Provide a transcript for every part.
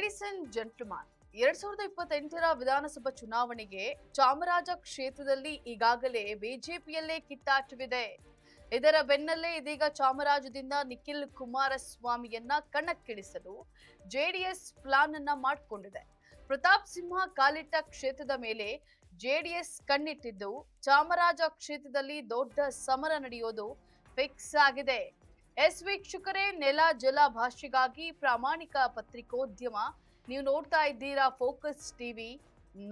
Ladies and gentleman, 2028ರ ವಿಧಾನಸಭಾ ಚುನಾವಣೆಗೆ ಚಾಮರಾಜ ಕ್ಷೇತ್ರದಲ್ಲಿ ಈಗಾಗಲೇ ಬಿಜೆಪಿಯಲ್ಲೇ ಕಿತ್ತಾಟವಿದೆ. ಇದರ ಬೆನ್ನಲ್ಲೇ ಇದೀಗ ಚಾಮರಾಜದಿಂದ ನಿಖಿಲ್ ಕುಮಾರಸ್ವಾಮಿಯನ್ನ ಕಣಕ್ಕಿಳಿಸಲು ಜೆಡಿಎಸ್ ಪ್ಲಾನ್ ಅನ್ನ ಮಾಡಿಕೊಂಡಿದೆ. ಪ್ರತಾಪ್ ಸಿಂಹ ಕಾಲಿಟ್ಟ ಕ್ಷೇತ್ರದ ಮೇಲೆ ಜೆಡಿಎಸ್ ಕಣ್ಣಿಟ್ಟಿದ್ದು, ಚಾಮರಾಜ ಕ್ಷೇತ್ರದಲ್ಲಿ ದೊಡ್ಡ ಸಮರ ನಡೆಯೋದು ಫಿಕ್ಸ್ ಆಗಿದೆ. ವೀಕ್ಷಕರೇ, ನೆಲ ಜಲ ಭಾಷೆಗಾಗಿ ಪ್ರಾಮಾಣಿಕ ಪತ್ರಿಕೋದ್ಯಮ. ನೀವು ನೋಡ್ತಾ ಇದ್ದೀರಾ ಫೋಕಸ್ ಟಿವಿ.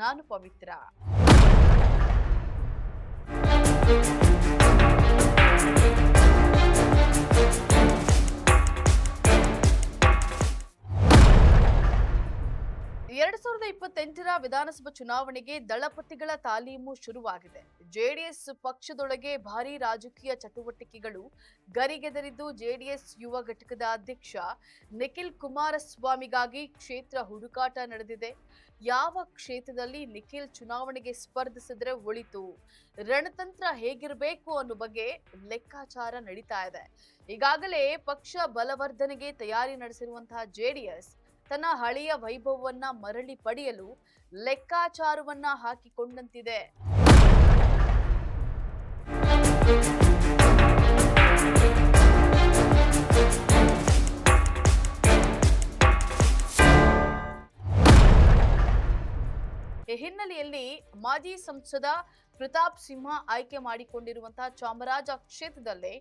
ನಾನು ಪವಿತ್ರ. ಎರಡ್ 2028ರ ವಿಧಾನಸಭಾ ಚುನಾವಣೆಗೆ ದಳಪತಿಗಳ ತಾಲೀಮು ಶುರುವಾಗಿದೆ. ಜೆಡಿಎಸ್ ಪಕ್ಷದೊಳಗೆ ಭಾರೀ ರಾಜಕೀಯ ಚಟುವಟಿಕೆಗಳು ಗರಿಗೆದರಿದ್ದು, ಜೆಡಿಎಸ್ ಯುವ ಘಟಕದ ಅಧ್ಯಕ್ಷ ನಿಖಿಲ್ ಕುಮಾರಸ್ವಾಮಿಗಾಗಿ ಕ್ಷೇತ್ರ ಹುಡುಕಾಟ ನಡೆದಿದೆ. ಯಾವ ಕ್ಷೇತ್ರದಲ್ಲಿ ನಿಖಿಲ್ ಚುನಾವಣೆಗೆ ಸ್ಪರ್ಧಿಸಿದ್ರೆ ಒಳಿತು, ರಣತಂತ್ರ ಹೇಗಿರಬೇಕು ಅನ್ನೋ ಬಗ್ಗೆ ಲೆಕ್ಕಾಚಾರ ನಡೀತಾ ಇದೆ. ಈಗಾಗಲೇ ಪಕ್ಷ ಬಲವರ್ಧನೆಗೆ ತಯಾರಿ ನಡೆಸಿರುವಂತಹ ಜೆಡಿಎಸ್ ತನ್ನ ಹಳೆಯ ವೈಭವವನ್ನ ಮರಳಿ ಪಡೆಯಲು ಲೆಕ್ಕಾಚಾರವನ್ನ ಹಾಕಿಕೊಂಡಂತಿದೆ. ಈ ಹಿನ್ನೆಲೆಯಲ್ಲಿ ಮಾಜಿ ಸಂಸದ ಪ್ರತಾಪ್ ಸಿಂಹ ಆಯ್ಕೆ ಮಾಡಿಕೊಂಡಿರುವಂತಹ ಚಾಮರಾಜ ಕ್ಷೇತ್ರದಲ್ಲೇ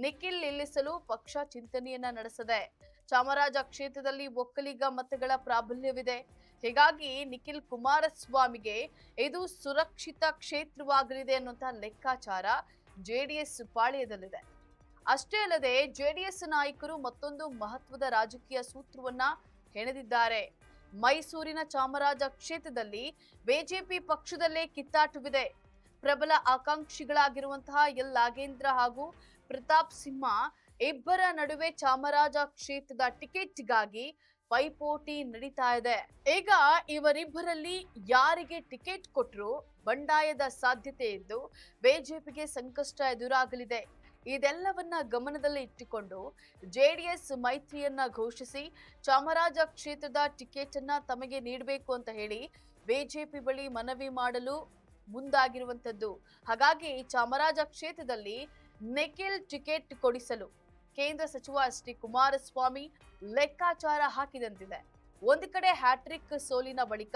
ನಿಖಿಲ್ ನಿಲ್ಲಿಸಲು ಪಕ್ಷ ಚಿಂತನೆಯನ್ನ ನಡೆಸಿದೆ. ಚಾಮರಾಜ ಕ್ಷೇತ್ರದಲ್ಲಿ ಒಕ್ಕಲಿಗ ಮತಗಳ ಪ್ರಾಬಲ್ಯವಿದೆ. ಹೀಗಾಗಿ ನಿಖಿಲ್ ಕುಮಾರಸ್ವಾಮಿಗೆ ಇದು ಸುರಕ್ಷಿತ ಕ್ಷೇತ್ರವಾಗಲಿದೆ ಅನ್ನುವಂತಹ ಲೆಕ್ಕಾಚಾರ ಜೆಡಿಎಸ್ ಪಾಳ್ಯದಲ್ಲಿದೆ. ಅಷ್ಟೇ ಅಲ್ಲದೆ ಜೆಡಿಎಸ್ ನಾಯಕರು ಮತ್ತೊಂದು ಮಹತ್ವದ ರಾಜಕೀಯ ಸೂತ್ರವನ್ನ ಹೆಣೆದಿದ್ದಾರೆ. ಮೈಸೂರಿನ ಚಾಮರಾಜ ಕ್ಷೇತ್ರದಲ್ಲಿ ಬಿಜೆಪಿ ಪಕ್ಷದಲ್ಲೇ ಕಿತ್ತಾಟವಿದೆ. ಪ್ರಬಲ ಆಕಾಂಕ್ಷಿಗಳಾಗಿರುವಂತಹ ಎಲ್ ನಾಗೇಂದ್ರ ಹಾಗೂ ಪ್ರತಾಪ್ ಸಿಂಹ ಇಬ್ಬರ ನಡುವೆ ಚಾಮರಾಜ ಕ್ಷೇತ್ರದ ಟಿಕೆಟ್ಗಾಗಿ ಪೈಪೋಟಿ ನಡೀತಾ ಇದೆ. ಈಗ ಇವರಿಬ್ಬರಲ್ಲಿ ಯಾರಿಗೆ ಟಿಕೆಟ್ ಕೊಟ್ಟರು ಬಂಡಾಯದ ಸಾಧ್ಯತೆ ಇದ್ದು ಬಿಜೆಪಿಗೆ ಸಂಕಷ್ಟ ಎದುರಾಗಲಿದೆ. ಇದೆಲ್ಲವನ್ನ ಗಮನದಲ್ಲಿ ಇಟ್ಟುಕೊಂಡು ಜೆಡಿಎಸ್ ಮೈತ್ರಿಯನ್ನ ಘೋಷಿಸಿ ಚಾಮರಾಜ ಕ್ಷೇತ್ರದ ಟಿಕೆಟ್ ಅನ್ನ ತಮಗೆ ನೀಡಬೇಕು ಅಂತ ಹೇಳಿ ಬಿಜೆಪಿ ಬಳಿ ಮನವಿ ಮಾಡಲು ಮುಂದಾಗಿರುವಂತದ್ದು. ಹಾಗಾಗಿ ಚಾಮರಾಜ ಕ್ಷೇತ್ರದಲ್ಲಿ ನಿಖಿಲ್ ಟಿಕೆಟ್ ಕೊಡಿಸಲು ಕೇಂದ್ರ ಸಚಿವ ಡಿ ಕುಮಾರಸ್ವಾಮಿ ಲೆಕ್ಕಾಚಾರ ಹಾಕಿದಂತಿದೆ. ಒಂದು ಕಡೆ ಹ್ಯಾಟ್ರಿಕ್ ಸೋಲಿನ ಬಳಿಕ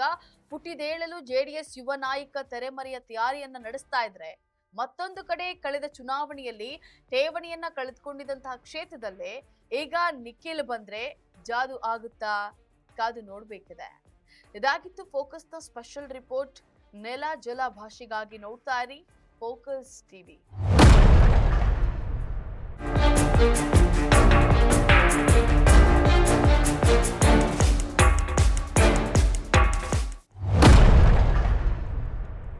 ಪುಟಿದೇಳಲು ಜೆಡಿಎಸ್ ಯುವ ನಾಯಕ ತೆರೆಮರೆಯ ತಯಾರಿಯನ್ನ ನಡೆಸ್ತಾ ಇದ್ರೆ, ಮತ್ತೊಂದು ಕಡೆ ಕಳೆದ ಚುನಾವಣೆಯಲ್ಲಿ ಠೇವಣಿಯನ್ನ ಕಳೆದುಕೊಂಡಿದ್ದಂತಹ ಕ್ಷೇತ್ರದಲ್ಲೇ ಈಗ ನಿಖಿಲ್ ಬಂದ್ರೆ ಜಾದು ಆಗುತ್ತಾ? ಕಾದು ನೋಡ್ಬೇಕಿದೆ. ಇದಾಗಿತ್ತು ಫೋಕಸ್ನ ಸ್ಪೆಷಲ್ ರಿಪೋರ್ಟ್. ನೆಲ ಜಲ ಭಾಷೆಗಾಗಿ ನೋಡ್ತಾ ಇರಿ ಫೋಕಸ್ ಟಿವಿ.